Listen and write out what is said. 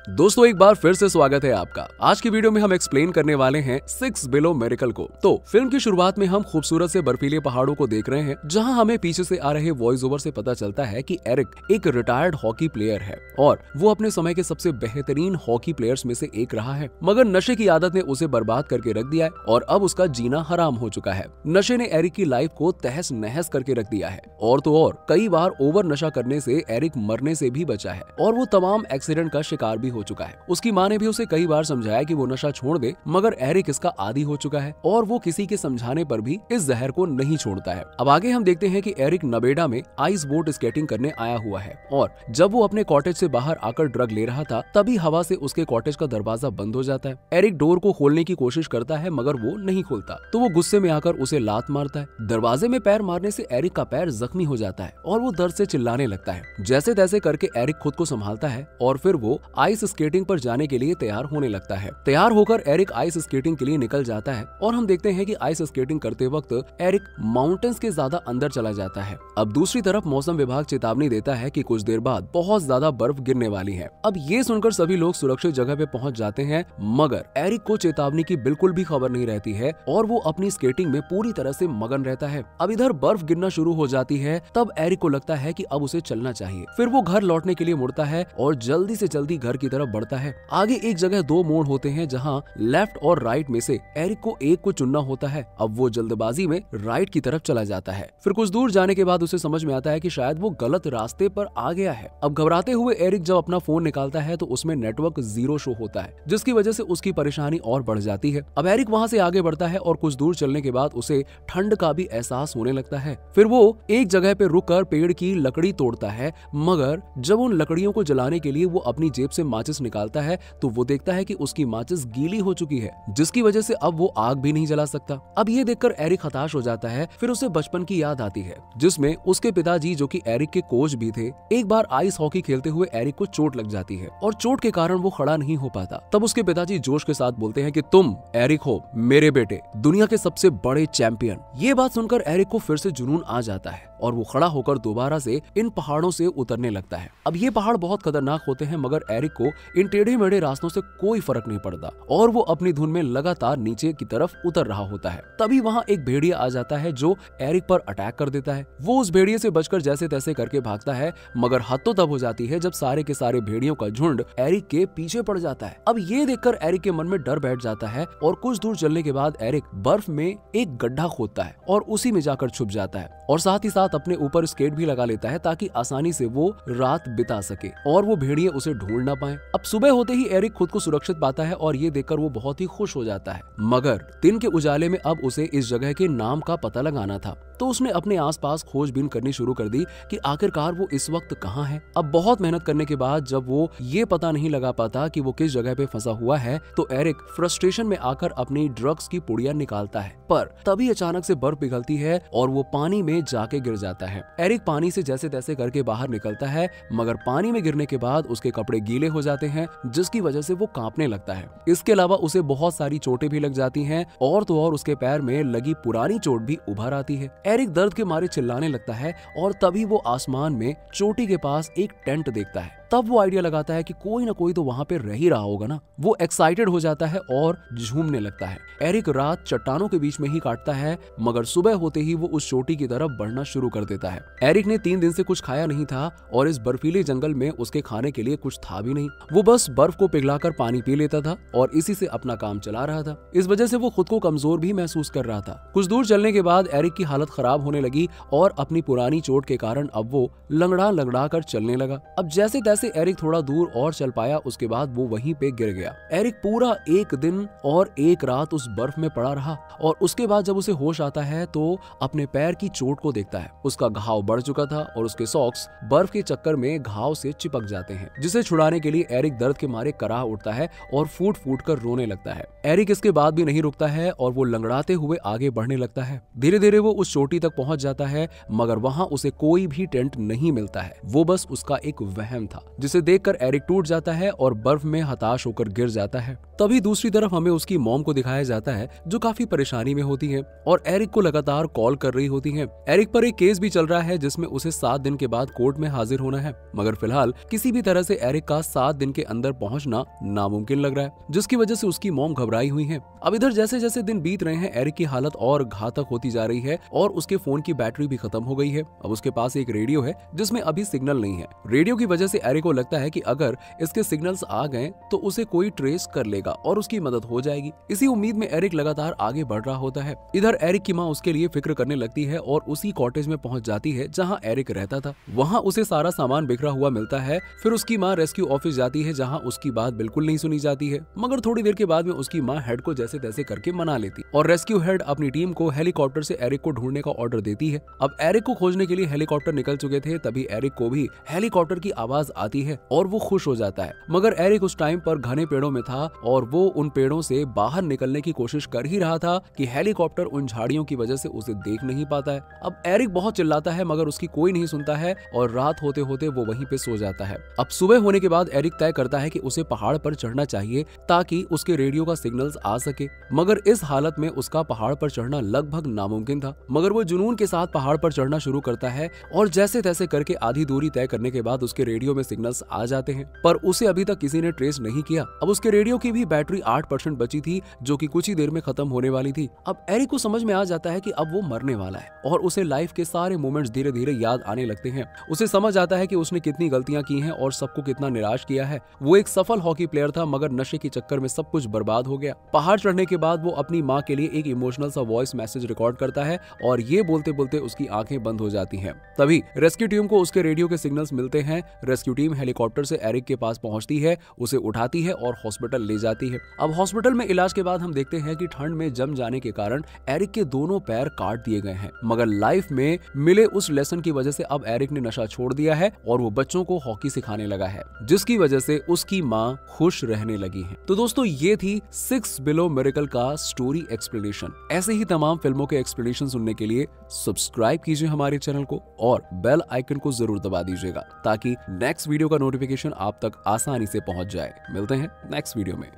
दोस्तों एक बार फिर से स्वागत है आपका। आज की वीडियो में हम एक्सप्लेन करने वाले हैं 6 बिलो मिरेकल को। तो फिल्म की शुरुआत में हम खूबसूरत से बर्फीले पहाड़ों को देख रहे हैं, जहां हमें पीछे से आ रहे वॉइस ओवर से पता चलता है कि एरिक एक रिटायर्ड हॉकी प्लेयर है और वो अपने समय के सबसे बेहतरीन हॉकी प्लेयर्स में से एक रहा है, मगर नशे की आदत ने उसे बर्बाद करके रख दिया है और अब उसका जीना हराम हो चुका है। नशे ने एरिक की लाइफ को तहस नहस करके रख दिया है और तो और कई बार ओवर नशा करने से एरिक मरने से भी बचा है और वो तमाम एक्सीडेंट का शिकार भी हो चुका है। उसकी माँ ने भी उसे कई बार समझाया कि वो नशा छोड़ दे, मगर एरिक इसका आदी हो चुका है और वो किसी के समझाने पर भी इस जहर को नहीं छोड़ता है। अब आगे हम देखते हैं कि एरिक नवेडा में आइस बोट स्केटिंग करने आया हुआ है और जब वो अपने कॉटेज से बाहर आकर ड्रग ले रहा था, तभी हवा से उसके कॉटेज का दरवाजा बंद हो जाता है। एरिक डोर को खोलने की कोशिश करता है, मगर वो नहीं खोलता, तो वो गुस्से में आकर उसे लात मारता है। दरवाजे में पैर मारने से एरिक का पैर जख्मी हो जाता है और वो दर्द से चिल्लाने लगता है। जैसे तैसे करके एरिक खुद को संभालता है और फिर वो आइस स्केटिंग पर जाने के लिए तैयार होने लगता है। तैयार होकर एरिक आइस स्केटिंग के लिए निकल जाता है और हम देखते हैं कि आइस स्केटिंग करते वक्त एरिक माउंटेन्स के ज्यादा अंदर चला जाता है। अब दूसरी तरफ मौसम विभाग चेतावनी देता है कि कुछ देर बाद बहुत ज्यादा बर्फ गिरने वाली है। अब ये सुनकर सभी लोग सुरक्षित जगह पे पहुंच जाते हैं, मगर एरिक को चेतावनी की बिल्कुल भी खबर नहीं रहती है और वो अपनी स्केटिंग में पूरी तरह से मगन रहता है। अब इधर बर्फ गिरना शुरू हो जाती है, तब एरिक को लगता है कि अब उसे चलना चाहिए। फिर वो घर लौटने के लिए मुड़ता है और जल्दी से जल्दी घर की तरफ बढ़ता है। आगे एक जगह दो मोड़ होते हैं, जहां लेफ्ट और राइट में से एरिक को एक को चुनना होता है। अब वो जल्दबाजी में राइट की तरफ चला जाता है। फिर कुछ दूर जाने के बाद उसे समझ में आता है कि शायद वो गलत रास्ते पर आ गया है। अब घबराते हुए एरिक जब अपना फोन निकालता है तो उसमें नेटवर्क 0 शो होता है, जिसकी वजह से उसकी परेशानी और बढ़ जाती है। अब एरिक वहां से आगे बढ़ता है और कुछ दूर चलने के बाद उसे ठंड का भी एहसास होने लगता है। फिर वो एक जगह पे रुककर पेड़ की लकड़ी तोड़ता है, मगर जब उन लकड़ियों को जलाने के लिए वो अपनी जेब से माचिस निकालता है तो वो देखता है कि उसकी माचिस गीली हो चुकी है, जिसकी वजह से अब वो आग भी नहीं जला सकता। अब ये देखकर एरिक हताश हो जाता है। फिर उसे बचपन की याद आती है, जिसमें उसके पिताजी, जो कि एरिक के कोच भी थे, एक बार आइस हॉकी खेलते हुए एरिक को चोट लग जाती है और चोट के कारण वो खड़ा नहीं हो पाता। तब उसके पिताजी जोश के साथ बोलते हैं कि तुम एरिक हो, मेरे बेटे, दुनिया के सबसे बड़े चैंपियन। ये बात सुनकर एरिक को फिर से जुनून आ जाता है और वो खड़ा होकर दोबारा से इन पहाड़ों से उतरने लगता है। अब ये पहाड़ बहुत खतरनाक होते हैं, मगर एरिक को इन टेढ़े मेढ़े रास्तों से कोई फर्क नहीं पड़ता और वो अपनी धुन में लगातार नीचे की तरफ उतर रहा होता है। तभी वहाँ एक भेड़िया आ जाता है जो एरिक पर अटैक कर देता है। वो उस भेड़िए से बचकर जैसे तैसे करके भागता है, मगर हद तो तब हो जाती है जब सारे के सारे भेड़ियों का झुंड एरिक के पीछे पड़ जाता है। अब ये देखकर एरिक के मन में डर बैठ जाता है और कुछ दूर चलने के बाद एरिक बर्फ में एक गड्ढा खोदता है और उसी में जाकर छुप जाता है और साथ ही साथ अपने ऊपर स्केट भी लगा लेता है ताकि आसानी से वो रात बिता सके और वो भेड़िए उसे ढूंढ ना पाए। अब सुबह होते ही एरिक खुद को सुरक्षित पाता है और ये देखकर वो बहुत ही खुश हो जाता है, मगर दिन के उजाले में अब उसे इस जगह के नाम का पता लगाना था। तो उसने अपने आसपास खोजबीन करनी शुरू कर दी कि आखिरकार वो इस वक्त कहाँ है। अब बहुत मेहनत करने के बाद जब वो ये पता नहीं लगा पाता कि वो किस जगह पे फंसा हुआ है, तो एरिक फ्रस्ट्रेशन में आकर अपनी ड्रग्स की पुड़िया निकालता है, पर तभी अचानक से बर्फ पिघलती है और वो पानी में जाके गिर जाता है। एरिक पानी से जैसे तैसे करके बाहर निकलता है, मगर पानी में गिरने के बाद उसके कपड़े गीले हो जाते हैं, जिसकी वजह से वो कांपने लगता है। इसके अलावा उसे बहुत सारी चोटें भी लग जाती हैं और तो और उसके पैर में लगी पुरानी चोट भी उभर आती है। एरिक दर्द के मारे चिल्लाने लगता है और तभी वो आसमान में चोटी के पास एक टेंट देखता है। तब वो आइडिया लगाता है कि कोई ना कोई तो वहाँ पे रह ही रहा होगा ना। वो एक्साइटेड हो जाता है और झूमने लगता है। एरिक रात चट्टानों के बीच में ही काटता है, मगर सुबह होते ही वो उस चोटी की तरफ बढ़ना शुरू कर देता है। एरिक ने 3 दिन से कुछ खाया नहीं था और इस बर्फीले जंगल में उसके खाने के लिए कुछ था भी नहीं। वो बस बर्फ को पिघलाकर पानी पी लेता था और इसी से अपना काम चला रहा था। इस वजह से वो खुद को कमजोर भी महसूस कर रहा था। कुछ दूर चलने के बाद एरिक की हालत खराब होने लगी और अपनी पुरानी चोट के कारण अब वो लंगड़ा कर चलने लगा। अब जैसे तैसे एरिक थोड़ा दूर और चल पाया, उसके बाद वो वहीं पे गिर गया। एरिक पूरा 1 दिन और 1 रात उस बर्फ में पड़ा रहा और उसके बाद जब उसे होश आता है तो अपने पैर की चोट को देखता है। उसका घाव बढ़ चुका था और उसके सॉक्स बर्फ के चक्कर में घाव से चिपक जाते हैं, जिसे छुड़ाने के लिए एरिक दर्द के मारे कराह उठता है और फूट फूट कर रोने लगता है। एरिक इसके बाद भी नहीं रुकता है और वो लंगड़ाते हुए आगे बढ़ने लगता है। धीरे धीरे वो उस चोटी तक पहुंच जाता है, मगर वहां उसे कोई भी टेंट नहीं मिलता है। वो बस उसका एक वहम था, जिसे देखकर एरिक टूट जाता है और बर्फ में हताश होकर गिर जाता है। तभी दूसरी तरफ हमें उसकी मॉम को दिखाया जाता है, जो काफी परेशानी में होती है और एरिक को लगातार कॉल कर रही होती है। एरिक पर एक केस भी चल रहा है जिसमें उसे 7 दिन के बाद कोर्ट में हाजिर होना है, मगर फिलहाल किसी भी तरह से एरिक का 7 दिन के अंदर पहुंचना नामुमकिन लग रहा है, जिसकी वजह से उसकी मॉम घबराई हुई है। अब इधर जैसे जैसे दिन बीत रहे हैं, एरिक की हालत और घातक होती जा रही है और उसके फोन की बैटरी भी खत्म हो गई है। अब उसके पास एक रेडियो है जिसमें अभी सिग्नल नहीं है। रेडियो की वजह से एरिक को लगता है कि अगर इसके सिग्नल्स आ गए तो उसे कोई ट्रेस कर लेगा और उसकी मदद हो जाएगी। इसी उम्मीद में एरिक लगातार आगे बढ़ रहा होता है। इधर एरिक की माँ उसके लिए फिक्र करने लगती है और उसी कॉटेज में पहुंच जाती है जहां एरिक रहता था। वहां उसे सारा सामान बिखरा हुआ मिलता है। फिर उसकी माँ रेस्क्यू ऑफिस जाती है जहां उसकी बात बिल्कुल नहीं सुनी जाती है, मगर थोड़ी देर के बाद में उसकी माँ हेड को जैसे तैसे करके मना लेती और रेस्क्यू हेड अपनी टीम को हेलीकॉप्टर से एरिक को ढूंढने का ऑर्डर देती है। अब एरिक को खोजने के लिए हेलीकॉप्टर निकल चुके थे, तभी एरिक को भी हेलीकॉप्टर की आवाज आती है और वो खुश हो जाता है। मगर एरिक उस टाइम पर घने पेड़ों में था और वो उन पेड़ों से बाहर निकलने की कोशिश कर ही रहा था कि हेलीकॉप्टर उन झाड़ियों की वजह से उसे देख नहीं पाता है। अब एरिक बहुत चिल्लाता है मगर उसकी कोई नहीं सुनता है और रात होते होते वो वहीं पे सो जाता है। अब सुबह होने के बाद एरिक तय करता है कि उसे पहाड़ पर चढ़ना चाहिए ताकि उसके रेडियो का सिग्नल्स आ सके, मगर इस हालत में उसका पहाड़ पर चढ़ना लगभग नामुमकिन था। मगर वो जुनून के साथ पहाड़ पर चढ़ना शुरू करता है और जैसे तैसे करके आधी दूरी तय करने के बाद उसके रेडियो में सिग्नल्स आ जाते हैं, पर उसे अभी तक किसी ने ट्रेस नहीं किया। अब उसके रेडियो की भी बैटरी 8% बची थी जो कि कुछ ही देर में खत्म होने वाली थी। अब एरिक को समझ में आ जाता है कि अब वो मरने वाला है और उसे लाइफ के सारे मोमेंट्स धीरे धीरे याद आने लगते हैं। उसे समझ आता है कि उसने कितनी गलतियां की हैं और सबको कितना निराश किया है। वो एक सफल हॉकी प्लेयर था मगर नशे के चक्कर में सब कुछ बर्बाद हो गया। पहाड़ चढ़ने के बाद वो अपनी माँ के लिए एक इमोशनल सा वॉइस मैसेज रिकॉर्ड करता है और ये बोलते बोलते उसकी आंखें बंद हो जाती हैं। तभी रेस्क्यू टीम को उसके रेडियो के सिग्नल्स मिलते हैं। रेस्क्यू टीम हेलीकॉप्टर से एरिक के पास पहुंचती है, उसे उठाती है और हॉस्पिटल ले जाती है। अब हॉस्पिटल में इलाज के बाद हम देखते हैं कि ठंड में जम जाने के कारण एरिक के दोनों पैर काट दिए गए हैं, मगर लाइफ में मिले उस लेसन की वजह से अब एरिक ने नशा छोड़ दिया है और वो बच्चों को हॉकी सिखाने लगा है, जिसकी वजह से उसकी माँ खुश रहने लगी है। तो दोस्तों ये थी 6 बिलो मिरेकल का स्टोरी एक्सप्लेनेशन। ऐसे ही तमाम फिल्मों के एक्सप्लेनेशन सुनने के लिए सब्सक्राइब कीजिए हमारे चैनल को और बेल आइकन को जरूर दबा दीजिएगा ताकि नेक्स्ट वीडियो का नोटिफिकेशन आप तक आसानी से पहुंच जाए। मिलते हैं नेक्स्ट वीडियो में।